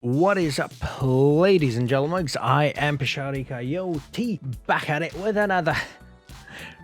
What is up, ladies and gentlemen? I am Pishari Coyote, back at it with another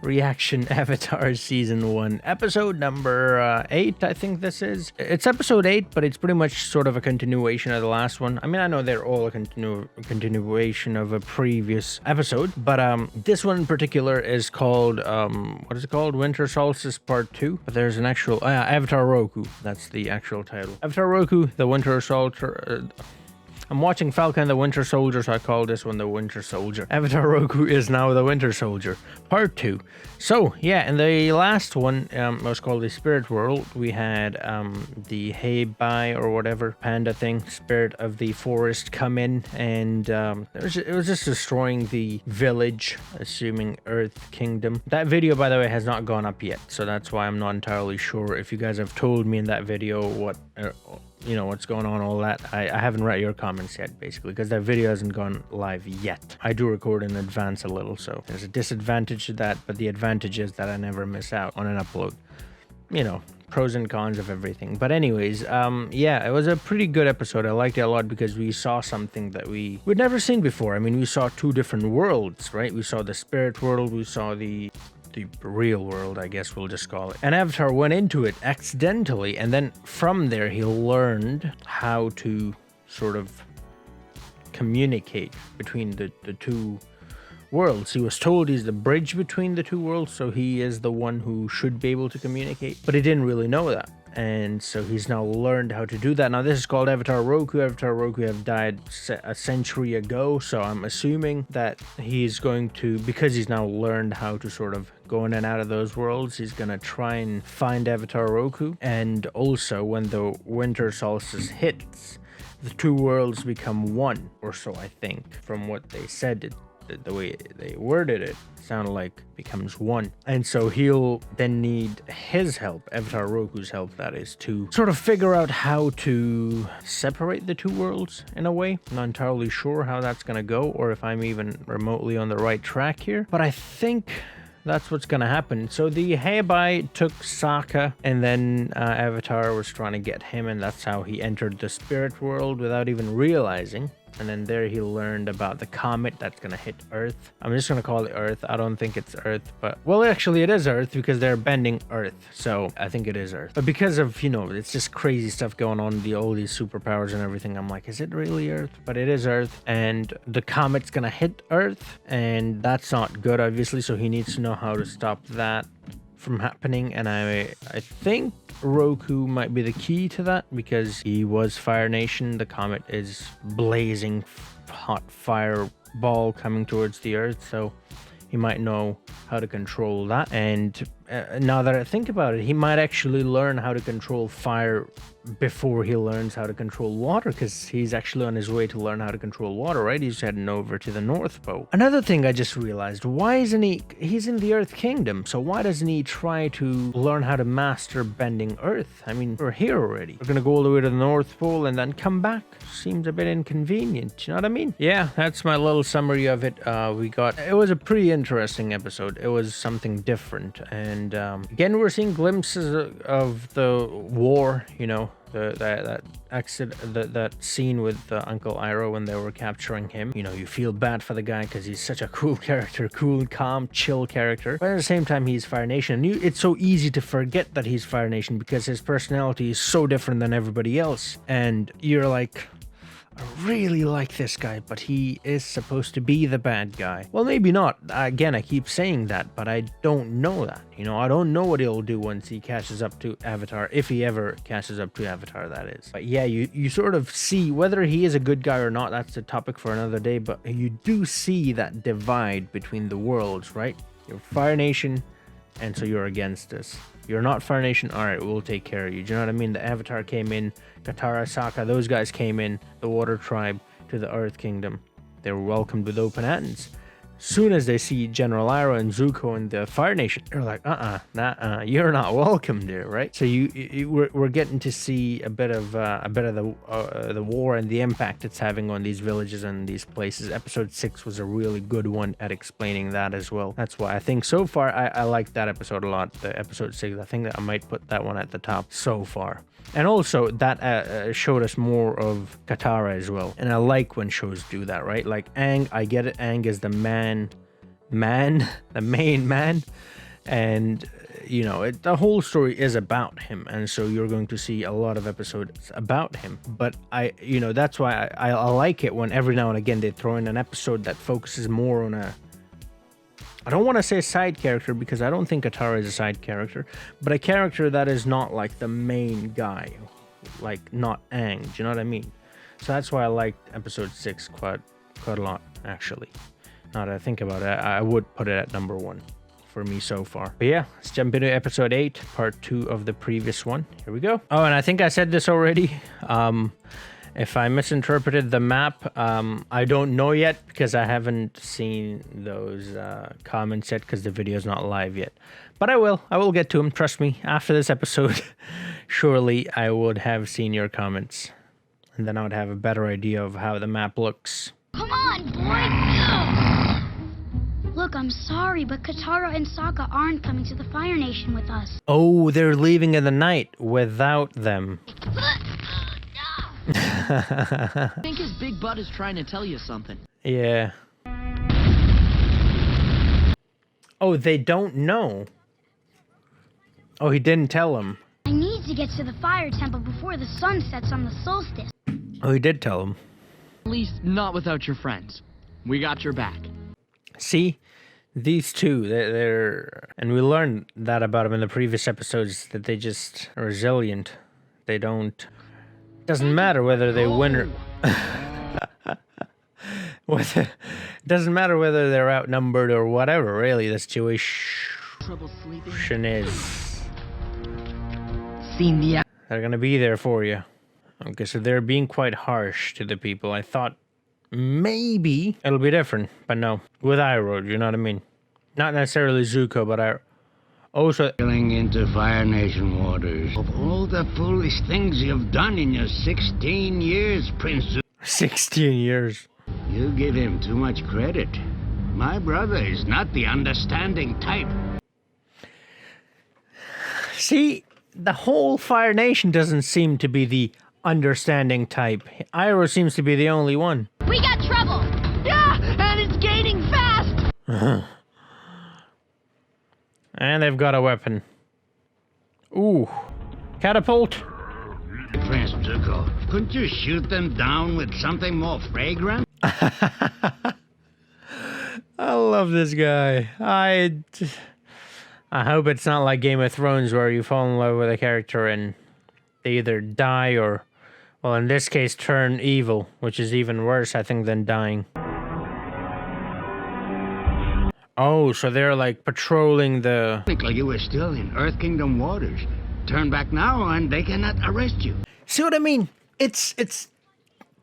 reaction Avatar Season 1, episode number 8, I think this is. It's episode 8, but it's pretty much sort of a continuation of the last one. I mean, I know they're all a continuation of a previous episode, but this one in particular is called, what is it called? Winter Solstice Part 2. But there's an actual, Avatar Roku. That's the actual title. Avatar Roku, the Winter Solstice. I'm watching Falcon and the Winter Soldier, so I call this one the Winter Soldier. Avatar Roku is now the Winter Soldier, Part 2. So, yeah, in the last one, it was called the Spirit World. We had the Heibai or whatever panda thing, Spirit of the Forest, come in, and it was just destroying the village, assuming Earth Kingdom. That video, by the way, has not gone up yet, so that's why I'm not entirely sure if you guys have told me in that video what... you know what's going on, all that. I haven't read your comments yet, basically, because that video hasn't gone live yet. I do record in advance a little, so there's a disadvantage to that, but the advantage is that I never miss out on an upload. You know, pros and cons of everything. But anyways, yeah, it was a pretty good episode. I liked it a lot because we saw something that we'd never seen before. I mean, we saw two different worlds, right? We saw the spirit world, we saw the real world, I guess we'll just call it. And Avatar went into it accidentally, and then from there he learned how to sort of communicate between the two worlds. He was told he's the bridge between the two worlds, so he is the one who should be able to communicate, but he didn't really know that. And so he's now learned how to do that. Now this is called Avatar Roku. Avatar Roku have died a century ago, so I'm assuming that he's going to, because he's now learned how to sort of go in and out of those worlds, he's gonna try and find Avatar Roku. And also, when the winter solstice hits, the two worlds become one, or so I think, from what they said. The way they worded it sounded like becomes one. And so he'll then need his help, Avatar Roku's help, that is, to sort of figure out how to separate the two worlds in a way. I'm not entirely sure how that's gonna go, or if I'm even remotely on the right track here, but I think that's what's gonna happen. So the Heibai took Sokka, and then Avatar was trying to get him, and that's how he entered the spirit world without even realizing. And then there he learned about the comet that's gonna hit Earth. I'm just gonna call it Earth. I don't think it's Earth, but... well, actually it is Earth because they're bending Earth. So I think it is Earth. But because of, you know, it's just crazy stuff going on, all these superpowers and everything, I'm like, is it really Earth? But it is Earth. And the comet's gonna hit Earth. And that's not good, obviously. So he needs to know how to stop that from happening. And I think Roku might be the key to that, because he was Fire Nation. The comet is blazing hot fireball coming towards the Earth, so he might know how to control that. And now that I think about it, he might actually learn how to control fire before he learns how to control water, because he's actually on his way to learn how to control water, right? He's heading over to the North Pole. Another thing I just realized, why isn't he's in the Earth Kingdom, so why doesn't he try to learn how to master bending Earth? I mean, we're here already. We're gonna go all the way to the North Pole and then come back. Seems a bit inconvenient, you know what I mean? Yeah, that's my little summary of it. It was a pretty interesting episode. It was something different, and again, we're seeing glimpses of the war, you know, that scene with Uncle Iroh when they were capturing him. You know, you feel bad for the guy because he's such a cool character, cool, calm, chill character, but at the same time he's Fire Nation. It's so easy to forget that he's Fire Nation because his personality is so different than everybody else, and you're like, I really like this guy, but he is supposed to be the bad guy. Well, maybe not. Again, I keep saying that, but I don't know that. You know, I don't know what he'll do once he catches up to Avatar, if he ever catches up to Avatar, that is. But yeah, you sort of see whether he is a good guy or not. That's a topic for another day, but you do see that divide between the worlds, right? You're Fire Nation, and so you're against us. You're not Fire Nation, alright, we'll take care of you. Do you know what I mean? The Avatar came in, Katara, Sokka, those guys came in, the Water Tribe, to the Earth Kingdom. They were welcomed with open hands. Soon as they see General Iroh and Zuko and the Fire Nation, they're like, you're not welcome there, right? So we're getting to see a bit of the war and the impact it's having on these villages and these places. Episode 6 was a really good one at explaining that as well. That's why I think so far I like that episode a lot. The episode 6, I think that I might put that one at the top so far. And also, that showed us more of Katara as well. And I like when shows do that, right? Like Aang, I get it. Aang is the man, the main man. And, you know, the whole story is about him. And so you're going to see a lot of episodes about him. But you know, that's why I like it when every now and again they throw in an episode that focuses more on I don't want to say side character because I don't think Katara is a side character, but a character that is not like the main guy, like not Aang. Do you know what I mean? So that's why I liked episode 6 quite a lot, actually. Now that I think about it, I would put it at number 1 for me so far. But yeah, let's jump into episode 8, part 2 of the previous one. Here we go. Oh, and I think I said this already. If I misinterpreted the map, I don't know yet because I haven't seen those comments yet because the video's not live yet. But I will get to them, trust me. After this episode, surely I would have seen your comments. And then I would have a better idea of how the map looks. Come on, boy! Look, I'm sorry, but Katara and Sokka aren't coming to the Fire Nation with us. Oh, they're leaving in the night without them. I think his big butt is trying to tell you something. Yeah. Oh, they don't know. Oh, he didn't tell him. I need to get to the fire temple before the sun sets on the solstice. Oh, he did tell him. At least not without your friends. We got your back. See? These two, they're... And we learned that about them in the previous episodes, that they just are resilient. They don't... Doesn't matter whether they win or it doesn't matter whether they're outnumbered or whatever. Really, the situation is they're gonna be there for you. Okay, so they're being quite harsh to the people. I thought maybe it'll be different, but no. With Iroh, you know what I mean? Not necessarily Zuko, but I. Also, Sailing into Fire Nation waters. Of all the foolish things you've done in your 16 years, Prince... 16 years. You give him too much credit. My brother is not the understanding type. See, the whole Fire Nation doesn't seem to be the understanding type. Iroh seems to be the only one. We got trouble! Yeah, and it's gaining fast! And they've got a weapon. Ooh. Catapult. Prince Zuko, couldn't you shoot them down with something more fragrant? I love this guy. I hope it's not like Game of Thrones where you fall in love with a character and they either die or, well, in this case, turn evil, which is even worse, I think, than dying. Oh, so they're like patrolling the... Like you were still in Earth Kingdom waters. Turn back now and they cannot arrest you. See what I mean? It's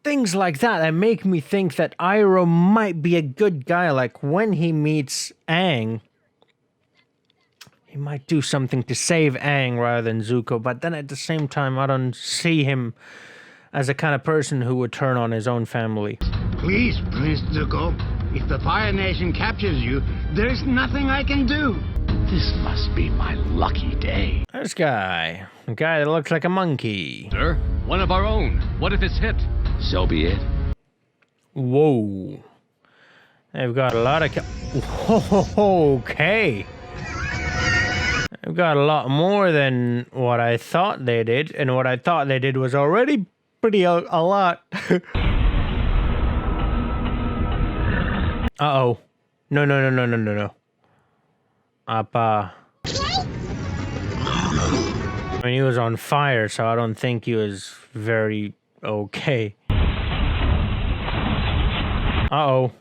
things like that make me think that Iroh might be a good guy. Like when he meets Aang, he might do something to save Aang rather than Zuko. But then at the same time, I don't see him as the kind of person who would turn on his own family. Please, Prince Zuko, if the Fire Nation captures you, there's nothing I can do. This must be my lucky day. This guy. A guy that looks like a monkey. Sir, one of our own. What if it's hit? So be it. Whoa. They've got a lot of... Okay. They've got a lot more than what I thought they did. And what I thought they did was already pretty a lot. Uh-oh. No. Appa. I mean, he was on fire, so I don't think he was very okay. Uh-oh.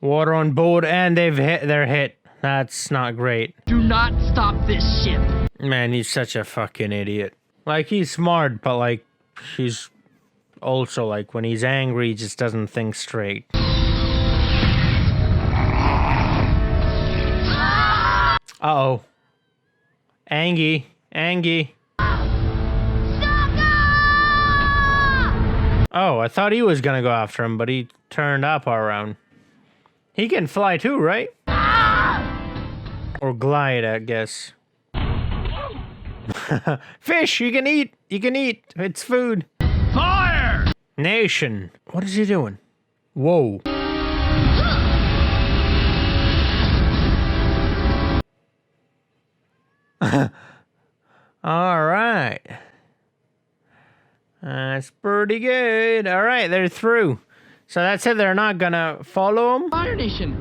Water on board, and they're hit. That's not great. Do not stop this ship. Man, he's such a fucking idiot. Like, he's smart, but, like, he's also, like, when he's angry, he just doesn't think straight. Uh-oh. Angie. Oh, I thought he was gonna go after him, but he turned up around. He can fly too, right? Or glide, I guess. Fish, you can eat. You can eat. It's food. Fire! Nation. What is he doing? Whoa. All right. That's pretty good. All right, they're through. So that's it. They're not gonna follow him. Fire Nation.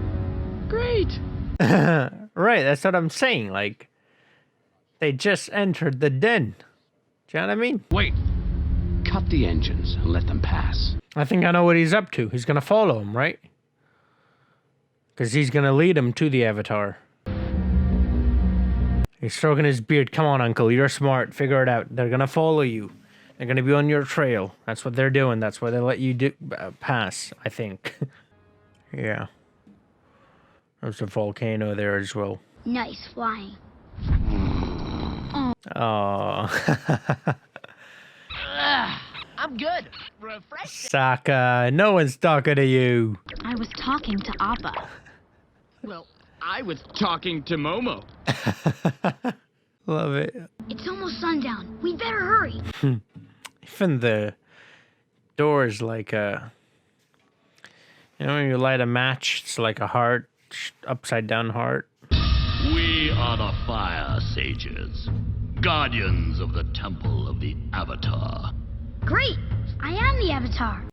Great. Right, that's what I'm saying. Like, they just entered the den. Do you know what I mean? Wait. Cut the engines and let them pass. I think I know what he's up to. He's gonna follow him, right? Because he's gonna lead him to the Avatar. He's stroking his beard. Come on, Uncle. You're smart. Figure it out. They're gonna follow you. They're gonna be on your trail. That's what they're doing. That's why they let you pass, I think. Yeah. There's a volcano there as well. Nice flying. Oh. I'm good. Refresh. Sokka, no one's talking to you. I was talking to Appa. Well, I was talking to Momo. Love it. It's almost sundown. We'd better hurry. Even the door's like a... You know when you light a match, it's like a heart, upside down heart. We are the Fire Sages, guardians of the Temple of the Avatar. Great! I am the Avatar.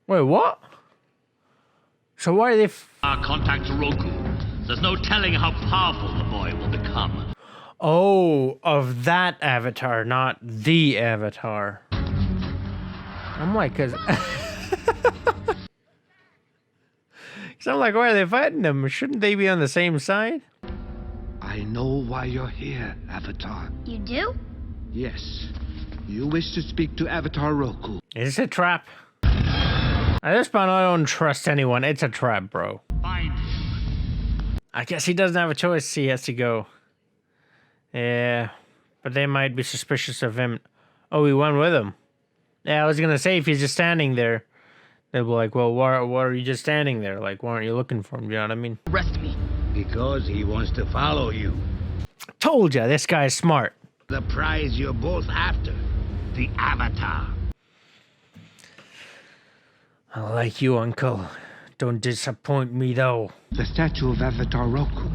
Wait, what? So why are they... Contact Roku. There's no telling how powerful the boy will become. Oh, of that Avatar, not the Avatar. I'm like, cause... So I'm like, why are they fighting them? Shouldn't they be on the same side? I know why you're here, Avatar. You do? Yes. You wish to speak to Avatar Roku. Is this a trap? At this point, I don't trust anyone. It's a trap, bro. Find him. I guess he doesn't have a choice. He has to go. Yeah, but they might be suspicious of him. Oh, he went with him. Yeah, I was gonna say, if he's just standing there, they'll be like, well, why are you just standing there? Like, why aren't you looking for him? You know what I mean? Arrest me. Because he wants to follow you. Told ya, this guy's smart. The prize you're both after. The Avatar. I like you, Uncle. Don't disappoint me, though. The statue of Avatar Roku.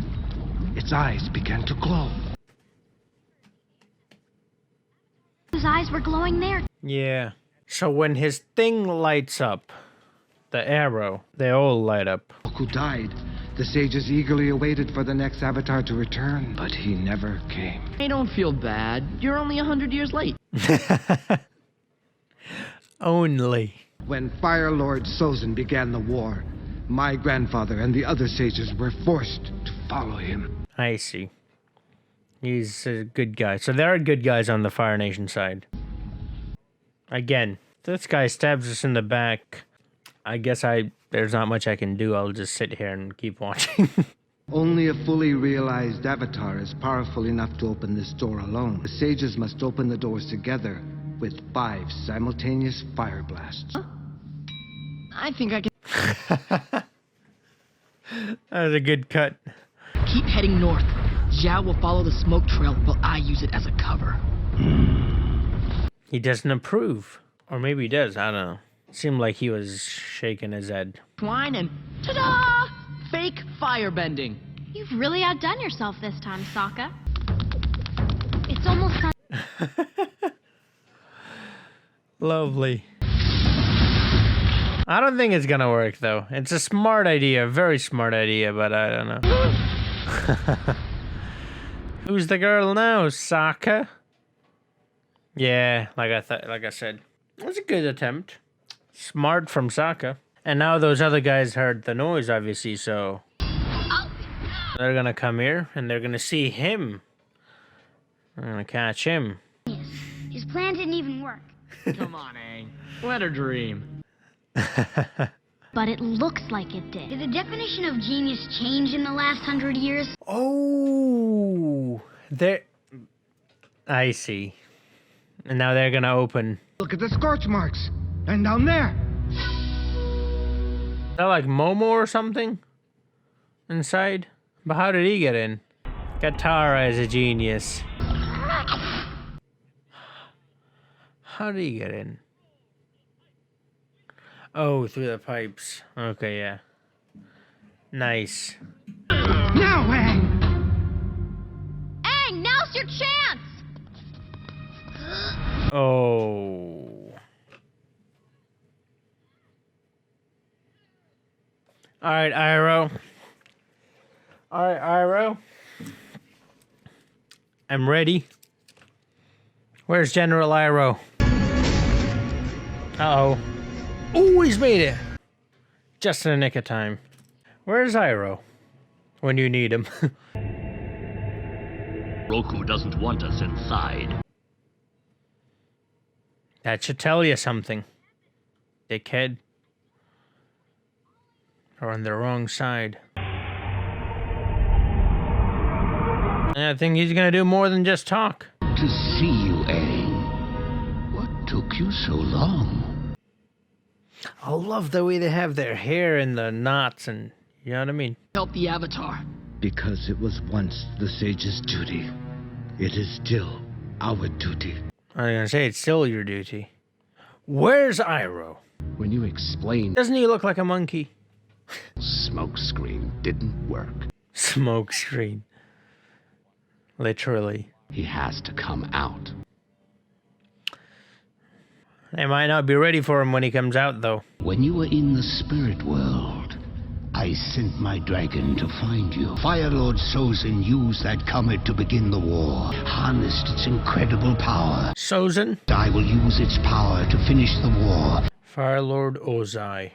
Its eyes began to glow. His eyes were glowing there. Yeah. So when his thing lights up, the arrow, they all light up. Roku died. The sages eagerly awaited for the next Avatar to return, but he never came. Hey, don't feel bad. You're only 100 years late. Only. When Fire Lord Sozin began the war, my grandfather and the other sages were forced to follow him. I see. He's a good guy. So there are good guys on the Fire Nation side. Again, this guy stabs us in the back. I guess there's not much I can do. I'll just sit here and keep watching. Only a fully realized Avatar is powerful enough to open this door alone. The sages must open the doors together with 5 simultaneous fire blasts. I think I can. That was a good cut. Keep heading north. Zhao will follow the smoke trail while I use it as a cover. He doesn't approve. Or maybe he does. I don't know. Seemed like he was shaking his head. Twine and ta-da! Fake firebending. You've really outdone yourself this time, Sokka. It's almost sun. Lovely. I don't think it's gonna work, though. It's a smart idea. Very smart idea, but I don't know. Who's the girl now, Sokka? Yeah, like I said. It was a good attempt. Smart from Sokka. And now those other guys heard the noise, obviously, so... They're gonna come here, and they're gonna see him. They're gonna catch him. His plan didn't even work. Come on, Aang. Let her dream. But it looks like it did. Did the definition of genius change in the last 100 years? Oh, there. I see. And now they're gonna open. Look at the scorch marks. And down there. Is that like Momo or something? Inside? But how did he get in? Katara is a genius. How did he get in? Oh, through the pipes. Okay, yeah. Nice. Now, Aang! Aang, now's your chance! Oh. Alright, Iroh. Alright, Iroh. I'm ready. Where's General Iroh? Uh-oh. Oh, he's made it. Just in the nick of time. Where's Iroh? When you need him. Roku doesn't want us inside. That should tell you something. Dickhead. Or on the wrong side. And I think he's gonna do more than just talk. To see you, Aang. What took you so long? I love the way they have their hair in the knots and, you know what I mean? Help the Avatar. Because it was once the sage's duty. It is still our duty. I was gonna say, it's still your duty. Where's Iroh? When you explained Doesn't he look like a monkey? smoke screen didn't work, Smoke screen. Literally. he has to come out. They might not be ready for him when he comes out, though. When you were in the spirit world, I sent my dragon to find you. Fire Lord Sozin used that comet to begin the war, harnessed its incredible power. Sozin? I will use its power to finish the war. Fire Lord Ozai.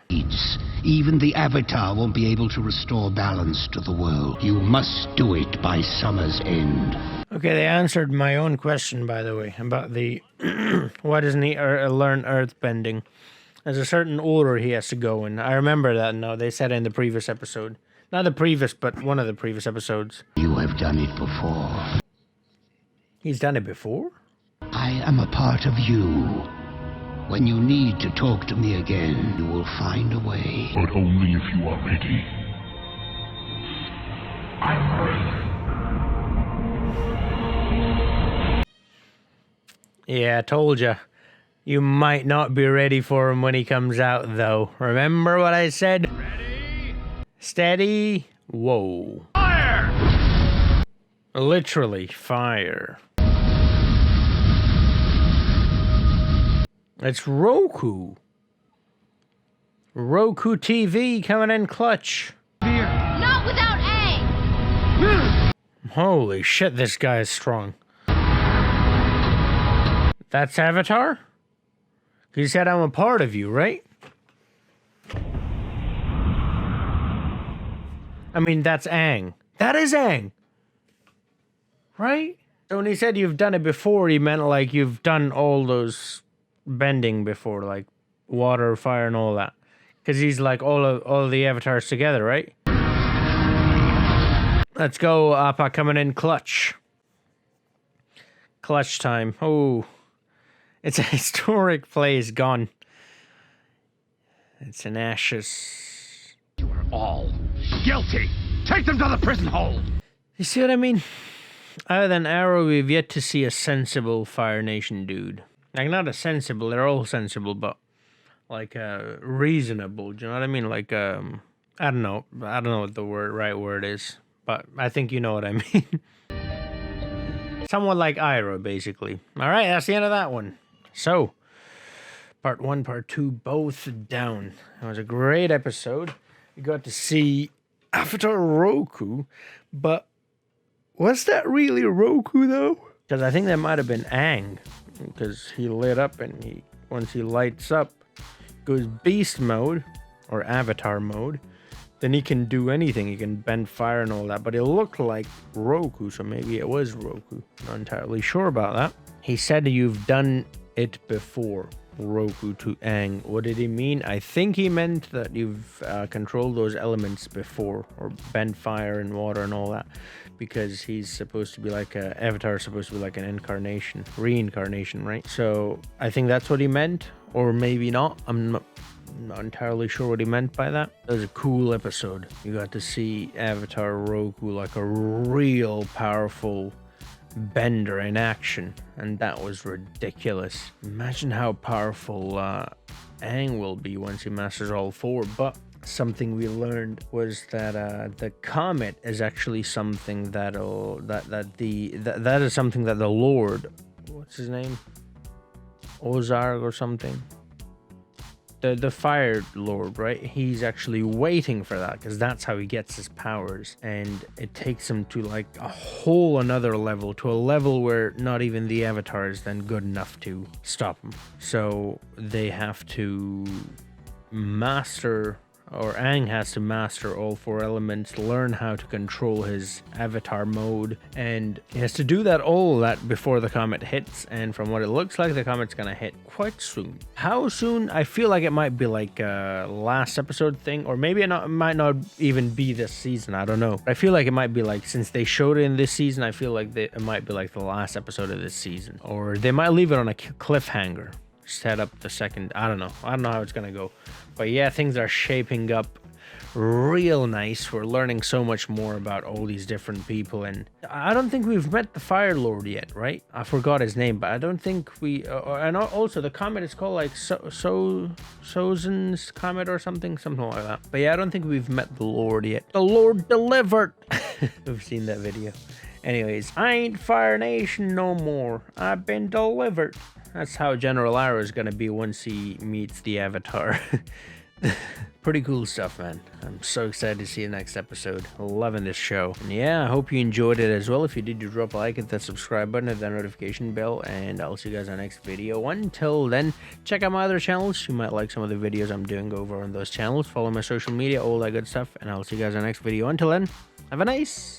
Even the Avatar won't be able to restore balance to the world. You must do it by summer's end. Okay, they answered my own question, by the way, about the... why doesn't he learn earthbending? There's a certain order he has to go in. I remember that now. They said in the previous episode. Not the previous, but one of the previous episodes. You have done it before. He's done it before? I am a part of you. When you need to talk to me again, you will find a way. But only if you are ready. I'm ready. Yeah, I told you. You might not be ready for him when he comes out, though. Remember what I said? Ready? Steady. Whoa. Fire! Literally, fire. It's Roku. Roku TV coming in clutch. Not without Aang! Holy shit, this guy is strong. That's Avatar? You said I'm a part of you, right? I mean, that's Aang. That is Aang. Right? So when he said you've done it before, he meant like you've done all those bending before, like water, fire, and all that. Because he's like all the avatars together, right? Let's go, Appa coming in clutch. Clutch time. Oh. It's a historic place gone. It's in ashes. You are all guilty. Take them to the prison hold. You see what I mean? Other than Arrow, we've yet to see a sensible Fire Nation dude. Like, not a sensible, they're all sensible, but like reasonable. Do you know what I mean? Like, I don't know what the right word is, but I think you know what I mean. Someone like Iroh, basically. All right, that's the end of that one. So, part 1, part 2, both down. It was a great episode. You got to see Avatar Roku, but was that really Roku, though? Because I think that might have been Aang, because he lit up, and once he lights up, goes beast mode, or avatar mode, then he can do anything. He can bend fire and all that, but it looked like Roku, so maybe it was Roku. Not entirely sure about that. He said you've done it before, Roku to Aang. What did he mean? I think he meant that you've controlled those elements before, or bent fire and water and all that, because he's supposed to be like Avatar is supposed to be like an reincarnation, right? So I think that's what he meant. or maybe not. I'm not entirely sure what he meant by that. It was a cool episode. You got to see Avatar Roku like a real powerful bender in action, and that was ridiculous. Imagine how powerful Aang will be once he masters all four. But something we learned was that the comet is actually something that is something that the Lord, what's his name, Ozark or something, the Fire Lord, right? He's actually waiting for that, because that's how he gets his powers, and it takes him to like a whole another level, to a level where not even the Avatar is then good enough to stop him. So they have to master, or Aang has to master all four elements, learn how to control his avatar mode, and he has to do all that before the comet hits. And from what it looks like, the comet's gonna hit quite soon. How soon? I feel like it might be like a last episode thing, or maybe it might not even be this season. I don't know. I feel like it might be like, since they showed it in this season, I feel like it might be like the last episode of this season, or they might leave it on a cliffhanger, set up the second. I don't know how it's gonna go, but yeah, things are shaping up real nice. We're learning so much more about all these different people, and I don't think we've met the Fire Lord yet, right? I forgot his name, but I don't think we and also the comet is called like Sozin's comet or something like that. But yeah, I don't think we've met the Lord yet. The Lord delivered. We've seen that video. Anyways, I ain't Fire Nation no more. I've been delivered. That's how General Arrow is gonna be once he meets the Avatar. Pretty cool stuff, man. I'm so excited to see the next episode. Loving this show. And yeah, I hope you enjoyed it as well. If you did, do drop a like, hit that subscribe button, hit that notification bell, and I'll see you guys on the next video. Until then, check out my other channels. You might like some of the videos I'm doing over on those channels. Follow my social media, all that good stuff, and I'll see you guys on the next video. Until then, have a nice